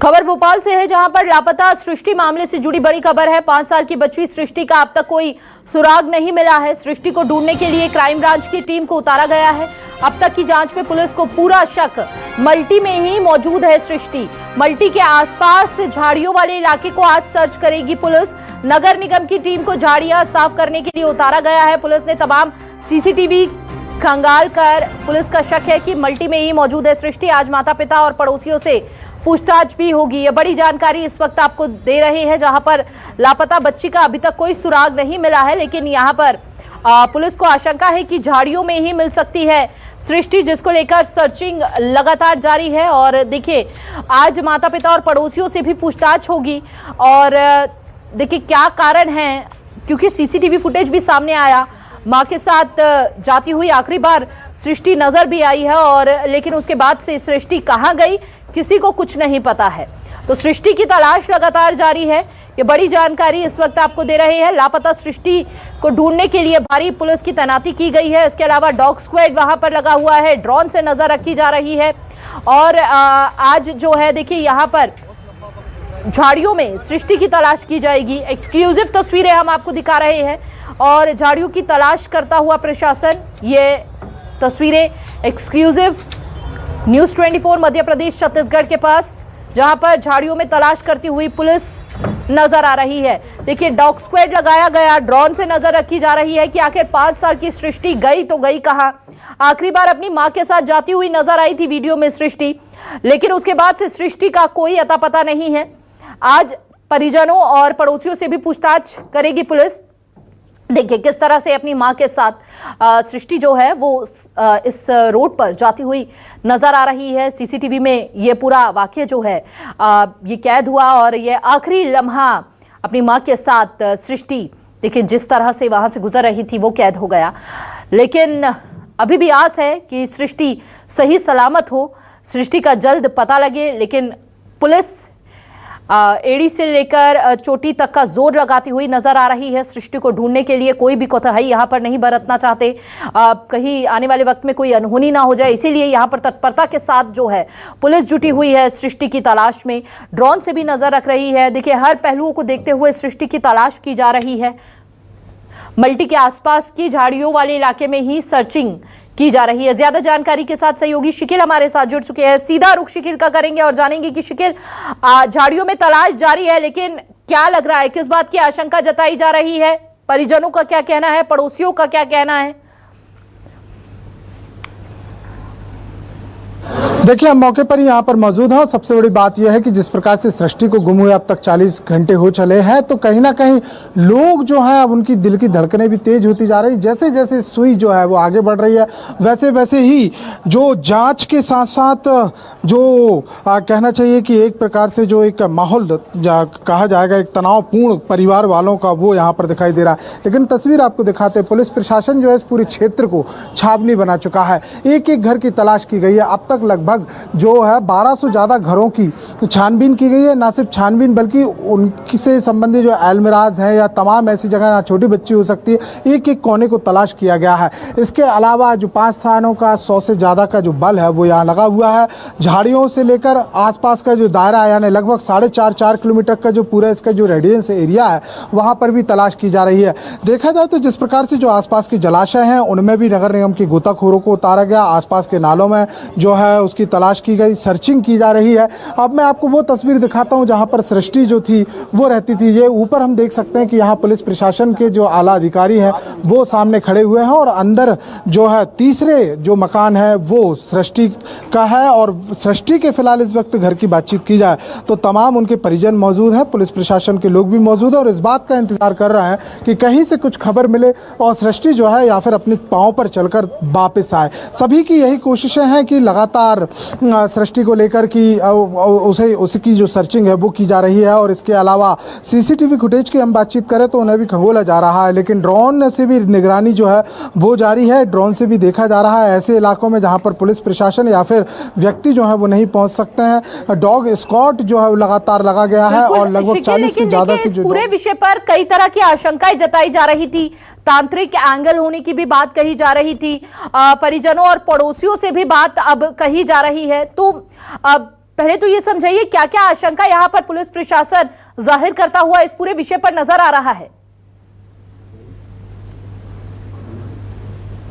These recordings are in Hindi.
खबर भोपाल से है, जहां पर लापता सृष्टि मामले से जुड़ी बड़ी खबर है। 5 साल की बच्ची सृष्टि का अब तक कोई सुराग नहीं मिला है। सृष्टि को ढूंढने के लिए क्राइम ब्रांच की टीम को उतारा गया है। अब तक की जांच में पुलिस को पूरा शक मल्टी में ही मौजूद है। सृष्टि मल्टी के आसपास झाड़ियों वाले इलाके को आज सर्च करेगी पुलिस। नगर निगम की टीम को झाड़ियां साफ करने के लिए उतारा गया है। पुलिस ने तमाम सीसीटीवी खंगाल कर पुलिस का शक है कि मल्टी में ही मौजूद है सृष्टि। आज माता पिता और पड़ोसियों से पूछताछ भी होगी। ये बड़ी जानकारी इस वक्त आपको दे रहे हैं, जहां पर लापता बच्ची का अभी तक कोई सुराग नहीं मिला है, लेकिन यहां पर पुलिस को आशंका है कि झाड़ियों में ही मिल सकती है सृष्टि, जिसको लेकर सर्चिंग लगातार जारी है। और देखिए, आज माता पिता और पड़ोसियों से भी पूछताछ होगी और देखिए क्या कारण है, क्योंकि सीसीटीवी फुटेज भी सामने आया। मां के साथ जाती हुई आखिरी बार सृष्टि नजर भी आई है, और लेकिन उसके बाद से सृष्टि कहां गई किसी को कुछ नहीं पता है। तो सृष्टि की तलाश लगातार जारी है। ये बड़ी जानकारी इस वक्त आपको दे रहे हैं। लापता सृष्टि को ढूंढने के लिए भारी पुलिस की तैनाती की गई है। इसके अलावा डॉग स्क्वाड वहां पर लगा हुआ है, ड्रोन से नजर रखी जा रही है। और आज जो है देखिए, यहाँ पर झाड़ियों में सृष्टि की तलाश की जाएगी। एक्सक्लूसिव तस्वीरें हम आपको दिखा रहे हैं और झाड़ियों की तलाश करता हुआ प्रशासन, ये तस्वीरें एक्सक्लूसिव न्यूज़ 24 मध्य प्रदेश छत्तीसगढ़ के पास, जहां पर झाड़ियों में तलाश करती हुई पुलिस नजर आ रही है। देखिए, डॉग स्क्वाड लगाया गया, ड्रोन से नजर रखी जा रही है कि आखिर 5 साल की सृष्टि गई तो गई कहां। आखिरी बार अपनी मां के साथ जाती हुई नजर आई थी वीडियो में सृष्टि, लेकिन उसके बाद से सृष्टि का कोई अता पता नहीं है। आज परिजनों और पड़ोसियों से भी पूछताछ करेगी पुलिस। देखिए किस तरह से अपनी मां के साथ सृष्टि जो है वो इस रोड पर जाती हुई नजर आ रही है। सीसीटीवी में ये पूरा वाकया जो है ये कैद हुआ और ये आखिरी लम्हा अपनी मां के साथ सृष्टि, देखिए जिस तरह से वहां से गुजर रही थी वो कैद हो गया। लेकिन अभी भी आस है कि सृष्टि सही सलामत हो, सृष्टि का जल्द पता लगे। लेकिन पुलिस एड़ी से लेकर चोटी तक का जोर लगाती हुई नजर आ रही है। सृष्टि को ढूंढने के लिए कोई भी कोताही यहाँ पर नहीं बरतना चाहते, कहीं आने वाले वक्त में कोई अनहोनी ना हो जाए, इसीलिए यहाँ पर तत्परता के साथ जो है पुलिस जुटी हुई है सृष्टि की तलाश में। ड्रोन से भी नजर रख रही है। देखिए, हर पहलुओं को देखते हुए सृष्टि की तलाश की जा रही है। मल्टी के आसपास की झाड़ियों वाले इलाके में ही सर्चिंग की जा रही है। ज्यादा जानकारी के साथ सहयोगी शिकिल हमारे साथ जुड़ चुके हैं। सीधा रुख शिकिल का करेंगे और जानेंगे कि शिकिल, झाड़ियों में तलाश जारी है, लेकिन क्या लग रहा है, किस बात की आशंका जताई जा रही है, परिजनों का क्या कहना है, पड़ोसियों का क्या कहना है? देखिए, हम मौके पर यहाँ पर मौजूद हैं और सबसे बड़ी बात यह है कि जिस प्रकार से सृष्टि को गुम हुए अब तक 40 घंटे हो चले हैं, तो कहीं ना कहीं लोग जो हैं अब उनकी दिल की धड़कनें भी तेज होती जा रही। जैसे जैसे सुई जो है वो आगे बढ़ रही है, वैसे वैसे ही जो जांच के साथ साथ जो कहना चाहिए कि एक प्रकार से जो एक माहौल कहा जाएगा, एक तनावपूर्ण परिवार वालों का, वो यहाँ पर दिखाई दे रहा है। लेकिन तस्वीर आपको दिखाते, पुलिस प्रशासन जो है इस पूरे क्षेत्र को छावनी बना चुका है। एक एक घर की तलाश की गई है। अब तक लगभग जो है 1200 ज़्यादा घरों की छानबीन की गई है। ना सिर्फ छानबीन बल्कि उनकी से संबंधित जो अलमिराज हैं या तमाम ऐसी जगह जहाँ छोटी बच्ची हो सकती है, एक एक कोने को तलाश किया गया है। इसके अलावा जो 5 थानों का 100 से ज़्यादा का जो बल है वो यहाँ लगा हुआ है। झाड़ियों से लेकर आसपास का जो दायरा यानी लगभग 4.5 किलोमीटर का जो पूरा इसका जो रेडियंस एरिया है, वहाँ पर भी तलाश की जा रही है। देखा जाए तो जिस प्रकार से जो आसपास के जलाशय हैं उनमें भी नगर निगम की गोताखोरों को उतारा गया। आसपास के नालों में जो है उसकी तलाश की गई, सर्चिंग की जा रही है। अब मैं आपको वो तस्वीर दिखाता हूं जहां पर सृष्टि जो थी वो रहती थी। ये ऊपर हम देख सकते हैं कि यहां पुलिस प्रशासन के जो आला अधिकारी हैं वो सामने खड़े हुए हैं और अंदर जो है तीसरे जो मकान है वो सृष्टि का है। और सृष्टि के फिलहाल इस वक्त घर की बातचीत की जाए तो तमाम उनके परिजन मौजूद हैं, पुलिस प्रशासन के लोग भी मौजूद हैं और इस बात का इंतजार कर रहे हैं कि कहीं से कुछ खबर मिले और सृष्टि जो है या फिर अपने पाँव पर चलकर वापस आए। सभी की यही कोशिशें हैं कि लगातार सृष्टि को लेकर कि उसकी जो सर्चिंग है वो की जा रही है। और इसके अलावा सीसीटीवी फुटेज की हम बातचीत करें तो उन्हें भी खंगोला जा रहा है, लेकिन ड्रोन से भी निगरानी जो है वो जारी है। ड्रोन से भी देखा जा रहा है ऐसे इलाकों में जहां पर पुलिस प्रशासन या फिर व्यक्ति जो है वो नहीं पहुंच सकते हैं। डॉग स्क्वाड जो है लगातार लगा गया है और लगभग 40 से ज्यादा की जो पूरे विषय पर कई तरह की आशंकाएं जताई जा रही थी। तांत्रिक एंगल होने की भी बात कही जा रही थी, परिजनों और पड़ोसियों से भी बात अब कही जा रही है। तो अब पहले तो ये समझाइए क्या क्या आशंका यहाँ पर पुलिस प्रशासन जाहिर करता हुआ इस पूरे विषय पर नजर आ रहा है।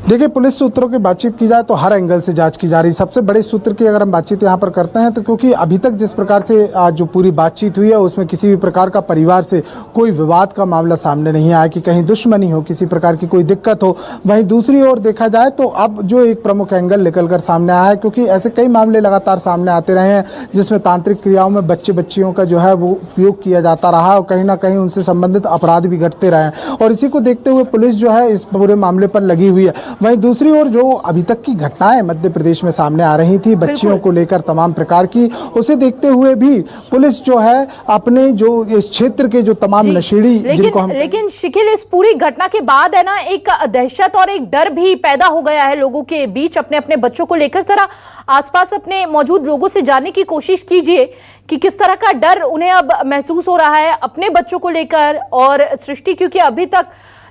देखिए, पुलिस सूत्रों की बातचीत की जाए तो हर एंगल से जांच की जा रही है। सबसे बड़े सूत्र की अगर हम बातचीत यहाँ पर करते हैं तो क्योंकि अभी तक जिस प्रकार से जो पूरी बातचीत हुई है उसमें किसी भी प्रकार का परिवार से कोई विवाद का मामला सामने नहीं आया कि कहीं दुश्मनी हो, किसी प्रकार की कोई दिक्कत हो। वहीं दूसरी ओर देखा जाए तो अब जो एक प्रमुख एंगल निकल कर सामने आया है, क्योंकि ऐसे कई मामले लगातार सामने आते रहे हैं जिसमें तांत्रिक क्रियाओं में बच्चियों का जो है वो उपयोग किया जाता रहा और कहीं ना कहीं उनसे संबंधित अपराध भी घटते रहे हैं, और इसी को देखते हुए पुलिस जो है इस पूरे मामले पर लगी हुई है। वहीं दूसरी ओर जो अभी तक की घटनाएं मध्य प्रदेश में सामने आ रही थी बच्चियों को लेकर तमाम प्रकार की, उसे देखते हुए भी पुलिस जो है अपने जो इस क्षेत्र के जो तमाम नशेड़ी जिनको हम लेकिन शिकिल, इस पूरी घटना के बाद है ना एक दहशत और एक डर भी पैदा हो गया है लोगों के बीच अपने अपने बच्चों को लेकर। जरा आसपास अपने मौजूद लोगों से जानने की कोशिश कीजिए कि किस तरह का डर उन्हें अब महसूस हो रहा है अपने बच्चों को लेकर, और सृष्टि क्योंकि अभी तक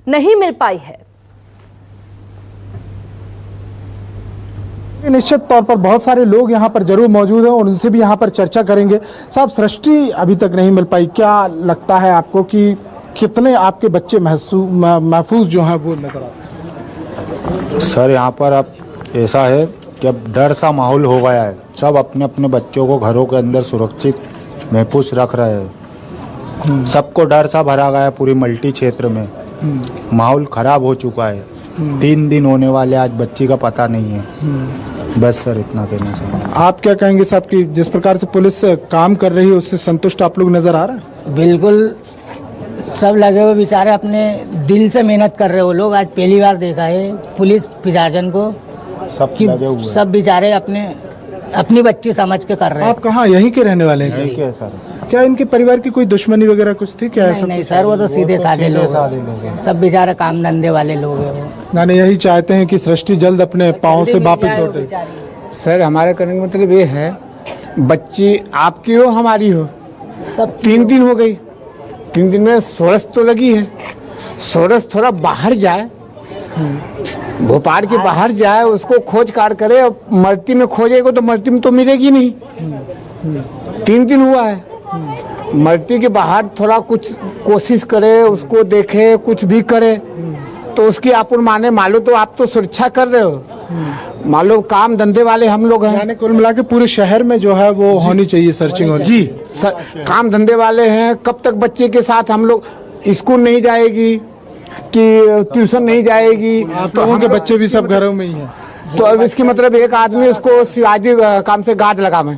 नहीं मिल पाई है। निश्चित तौर पर बहुत सारे लोग यहाँ पर जरूर मौजूद हैं और उनसे भी यहाँ पर चर्चा करेंगे। साहब, सृष्टि अभी तक नहीं मिल पाई, क्या लगता है आपको कि कितने आपके बच्चे महफूज जो हैं वो नजर आते हैं? सर, यहाँ पर अब ऐसा है कि अब डर सा माहौल हो गया है। सब अपने अपने बच्चों को घरों के अंदर सुरक्षित महफूज रख रहे हैं। सबको डर सा भरा गया है। पूरी मल्टी क्षेत्र में माहौल खराब हो चुका है। 3 दिन होने वाले, आज बच्ची का पता नहीं है। बस सर, इतना कहना चाहिए। आप क्या कहेंगे साहब कि जिस प्रकार से पुलिस काम कर रही है उससे संतुष्ट आप लोग नजर आ रहे हैं? बिल्कुल, सब लगे हुए बेचारे अपने दिल से मेहनत कर रहे हो लोग। आज पहली बार देखा है पुलिस प्रशासन को सब कि लगे हुए सब बेचारे अपनी बच्ची समझ के कर रहे हैं। आप कहाँ यहीं के रहने वाले हैं? यही के सर। क्या इनके परिवार की कोई दुश्मनी वगैरह कुछ थी क्या? नहीं, नहीं सर, वो तो सीधे साधे लोग हैं। सब बेचारे काम धंधे वाले लोग हैं वो। नानी यही चाहते हैं कि सृष्टि जल्द अपने पाँव से वापस लौटे। सर, हमारे करने का मतलब ये है बच्ची आपकी हो हमारी हो, सब 3 दिन हो गई। 3 दिन में सोरस तो लगी है। सोरस थोड़ा बाहर जाए, भोपाल के बाहर जाए, उसको खोज कार करे। अब मल्टी में खोजेगा तो मल्टी में तो मिलेगी नहीं। 3 दिन हुआ है। मल्टी के बाहर थोड़ा कुछ कोशिश करे, उसको देखे, कुछ भी करे तो उसकी आप माने मान लो तो आप तो सुरक्षा कर रहे हो। मान लो काम धंधे वाले हम लोग हैं। यानी कुल मिला के पूरे शहर में जो है वो होनी चाहिए सर्चिंग होनी। जी सर, काम धंधे वाले हैं। कब तक बच्चे के साथ हम लोग, स्कूल नहीं जाएगी कि ट्यूशन नहीं जाएगी, आप लोगों के बच्चे भी सब घरों में ही हैं। तो अब इसकी मतलब एक आदमी उसको शिवाजी काम से गार्ड लगावे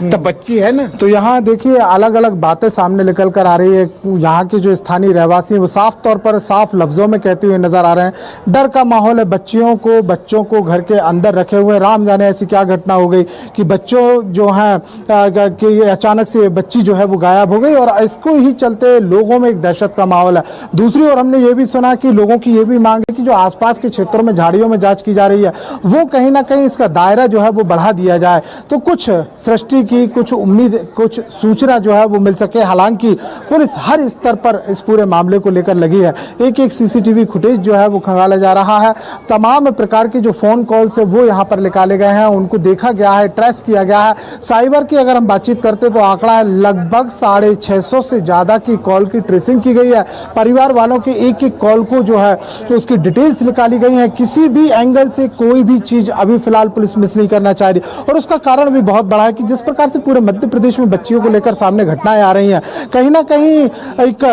तो बच्ची है ना। तो यहाँ देखिए अलग अलग बातें सामने निकल कर आ रही है। यहाँ के जो स्थानीय रहवासी हैं वो साफ तौर पर साफ लफ्जों में कहते हुए नजर आ रहे हैं डर का माहौल है। बच्चों को घर के अंदर रखे हुए, राम जाने ऐसी क्या घटना हो गई कि बच्चों जो हैं कि अचानक से बच्ची जो है वो गायब हो गई, और इसको ही चलते लोगों में एक दहशत का माहौल है। दूसरी ओर हमने ये भी सुना कि लोगों की ये भी मांग है कि जो आसपास के क्षेत्रों में झाड़ियों में जांच की जा रही है वो कहीं ना कहीं इसका दायरा जो है वो बढ़ा दिया जाए तो कुछ सृष्टि की कुछ उम्मीद, कुछ सूचना जो है वो मिल सके। हालांकि पुलिस हर स्तर पर इस पूरे मामले को लेकर लगी है। एक एक सीसीटीवी फुटेज जो है वो खंगाला जा रहा है। तमाम प्रकार के जो फोन कॉल्स है वो यहाँ पर निकाले गए हैं, उनको देखा गया है, ट्रेस किया गया है। साइबर की अगर हम बातचीत करते तो आंकड़ा है लगभग 650 से ज्यादा की कॉल की ट्रेसिंग की गई है। परिवार वालों के एक एक कॉल को जो है तो उसकी डिटेल्स निकाली गई है। किसी भी एंगल से कोई भी चीज अभी फिलहाल पुलिस मिस नहीं करना चाह रही, और उसका कारण भी बहुत बड़ा है कि जिस प्रकार से पूरे मध्य प्रदेश में बच्चियों को लेकर सामने घटनाएं आ रही हैं, कहीं ना कहीं एक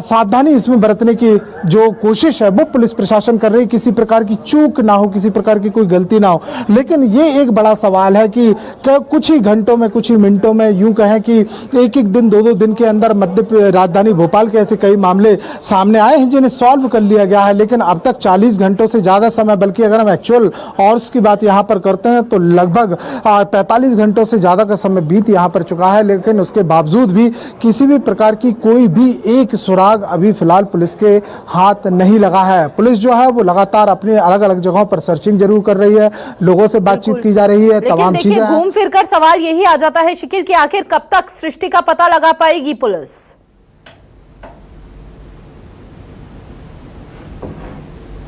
सावधानी इसमें बरतने की जो कोशिश है वो पुलिस प्रशासन कर रही है। किसी प्रकार की चूक ना हो, किसी प्रकार की कोई गलती ना हो। लेकिन ये एक बड़ा सवाल है कि कुछ ही घंटों में, कुछ ही मिनटों में, यूं कहें कि एक एक दिन, 2-2 दिन के अंदर मध्य राजधानी भोपाल के ऐसे कई मामले सामने आए हैं जिन्हें सॉल्व कर लिया गया है। लेकिन अब तक 40 घंटों से ज्यादा समय, बल्कि अगर हम एक्चुअल आवर्स की बात यहाँ पर करते हैं तो लगभग 45 घंटों से ज्यादा का समय बीत यहाँ पर चुका है। लेकिन उसके बावजूद भी किसी भी प्रकार की कोई भी एक सुराग अभी फिलहाल पुलिस के हाथ नहीं लगा है। पुलिस जो है वो लगातार अपने अलग अलग जगहों पर सर्चिंग जरूर कर रही है, लोगों से बातचीत की जा रही है, तमाम चीजें। घूम फिर कर सवाल यही आ जाता है शिकिल कि आखिर कब तक सृष्टि का पता लगा पाएगी पुलिस?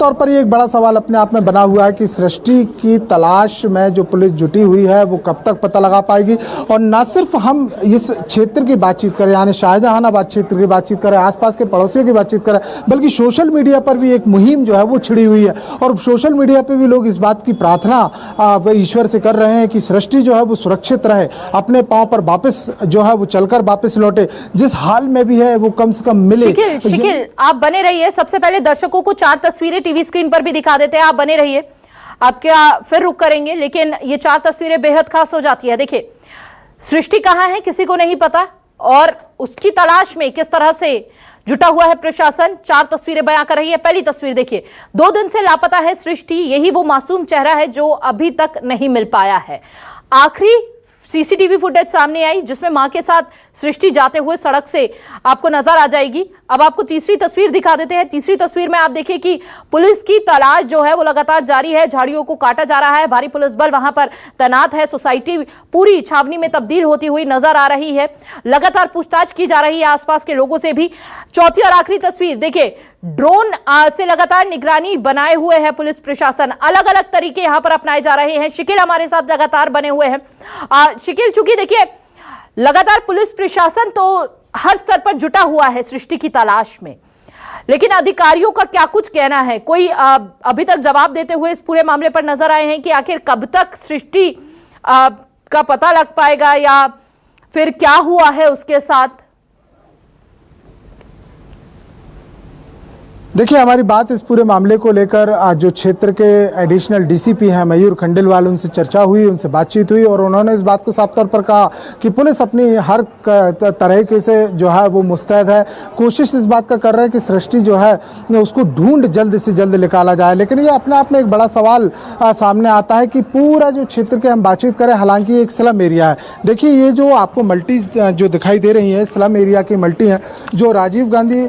तौर पर ये एक बड़ा सवाल अपने आप में बना हुआ है कि सृष्टि की तलाश में जो पुलिस जुटी हुई है वो कब तक पता लगा पाएगी। और न सिर्फ हम इस क्षेत्र की बातचीत करें, यानी शाहजहानाबाद क्षेत्र की बातचीत करें, आसपास के पड़ोसियों की बातचीत करें, बल्कि सोशल मीडिया पर भी एक मुहिम जो है वो छिड़ी हुई है। और सोशल मीडिया पर भी लोग इस बात की प्रार्थना ईश्वर से कर रहे हैं कि सृष्टि जो है वो सुरक्षित रहे, अपने पाँव पर वापस जो है वो चलकर वापस लौटे, जिस हाल में भी है वो कम से कम मिले। शिकिल आप बने रहिए, सबसे पहले दर्शकों को 4 तस्वीरें टीवी स्क्रीन पर भी दिखा देते हैं, आप बने रहिए, आपके फिर रुक करेंगे, लेकिन ये 4 तस्वीरें बेहद खास हो जाती है। देखिए सृष्टि कहां है किसी को नहीं पता और उसकी तलाश में किस तरह से जुटा हुआ है प्रशासन। 4 तस्वीरें बयां कर रही है। पहली तस्वीर देखिए, 2 दिन से लापता है सृष्टि, यही वो मासूम चेहरा है जो अभी तक नहीं मिल पाया है। आखिरी सीसीटीवी फुटेज सामने आई जिसमें मां के साथ सृष्टि जाते हुए सड़क से आपको नजर आ जाएगी। अब आपको तीसरी तस्वीर दिखा देते हैं। तीसरी तस्वीर में आप देखिए कि पुलिस की तलाश जो है वो लगातार जारी है, झाड़ियों को काटा जा रहा है, भारी पुलिस बल वहां पर तैनात है, सोसाइटी पूरी छावनी में तब्दील होती हुई नजर आ रही है, लगातार पूछताछ की जा रही है आसपास के लोगों से भी। चौथी और आखिरी तस्वीर देखिए, ड्रोन से लगातार निगरानी बनाए हुए है पुलिस प्रशासन, अलग अलग तरीके यहां पर अपनाए जा रहे हैं। शिकिल हमारे साथ लगातार बने हुए हैं। शिकिल, चूंकि देखिए लगातार पुलिस प्रशासन तो हर स्तर पर जुटा हुआ है सृष्टि की तलाश में, लेकिन अधिकारियों का क्या कुछ कहना है? कोई अभी तक जवाब देते हुए इस पूरे मामले पर नजर आए हैं कि आखिर कब तक सृष्टि का पता लग पाएगा या फिर क्या हुआ है उसके साथ? देखिए, हमारी बात इस पूरे मामले को लेकर आज जो क्षेत्र के एडिशनल डीसीपी हैं मयूर खंडेलवाल, उनसे चर्चा हुई, उनसे बातचीत हुई और उन्होंने इस बात को साफ तौर पर कहा कि पुलिस अपनी हर तरह से जो है वो मुस्तैद है, कोशिश इस बात का कर रहा है कि सृष्टि जो है उसको ढूंढ जल्द से जल्द निकाला जाए। लेकिन ये अपने आप में एक बड़ा सवाल सामने आता है कि पूरा जो क्षेत्र के हम बातचीत करें, हालांकि एक स्लम एरिया है। देखिए, ये जो आपको मल्टी जो दिखाई दे रही है स्लम एरिया की मल्टी है, जो राजीव गांधी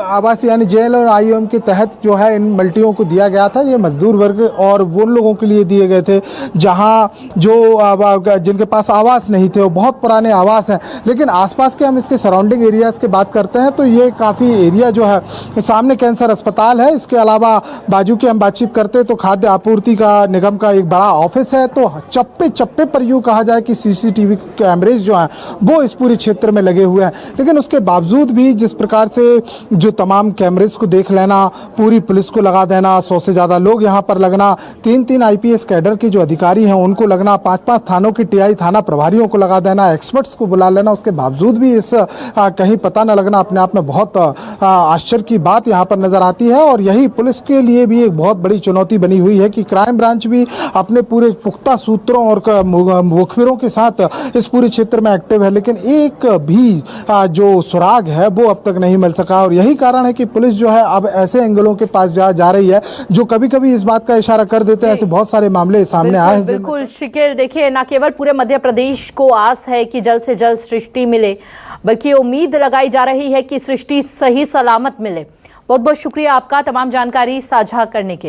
आवास यानी जेल और आईओएम के तहत जो है इन मल्टियों को दिया गया था। ये मजदूर वर्ग और वो लोगों के लिए दिए गए थे जहां जो जिनके पास आवास नहीं थे, वो बहुत पुराने आवास हैं। लेकिन आसपास के हम इसके सराउंडिंग एरियाज की बात करते हैं तो ये काफ़ी एरिया जो है, सामने कैंसर अस्पताल है, इसके अलावा बाजू की हम बातचीत करते हैं तो खाद्य आपूर्ति का निगम का एक बड़ा ऑफिस है। तो चप्पे चप्पे पर यूँ कहा जाए कि सीसीटीवी कैमरेज जो हैं वो इस पूरे क्षेत्र में लगे हुए हैं। लेकिन उसके बावजूद भी जिस प्रकार से जो तमाम कैमरेज को देख लेना, पूरी पुलिस को लगा देना, 100 से ज़्यादा लोग यहाँ पर लगना, 3-3 आईपीएस कैडर के जो अधिकारी हैं उनको लगना, 5-5 थानों की टीआई थाना प्रभारियों को लगा देना, एक्सपर्ट्स को बुला लेना, उसके बावजूद भी इस कहीं पता न लगना अपने आप में बहुत आश्चर्य की बात यहाँ पर नजर आती है। और यही पुलिस के लिए भी एक बहुत बड़ी चुनौती बनी हुई है कि क्राइम ब्रांच भी अपने पूरे पुख्ता सूत्रों और मुखबिरों के साथ इस पूरे क्षेत्र में एक्टिव है, लेकिन एक भी जो सुराग है वो अब तक नहीं मिल सका। और यही कारण है कि पुलिस जो है अब ऐसे एंगलों के पास जा रही है जो कभी कभी इस बात का इशारा कर देते हैं। ऐसे बहुत सारे मामले सामने आए हैं। बिल्कुल शिकिल, देखिए न केवल पूरे मध्य प्रदेश को आस है कि जल्द से जल्द सृष्टि मिले, बल्कि उम्मीद लगाई जा रही है कि सृष्टि सही सलामत मिले। बहुत बहुत शुक्रिया आपका तमाम जानकारी साझा करने के लिए।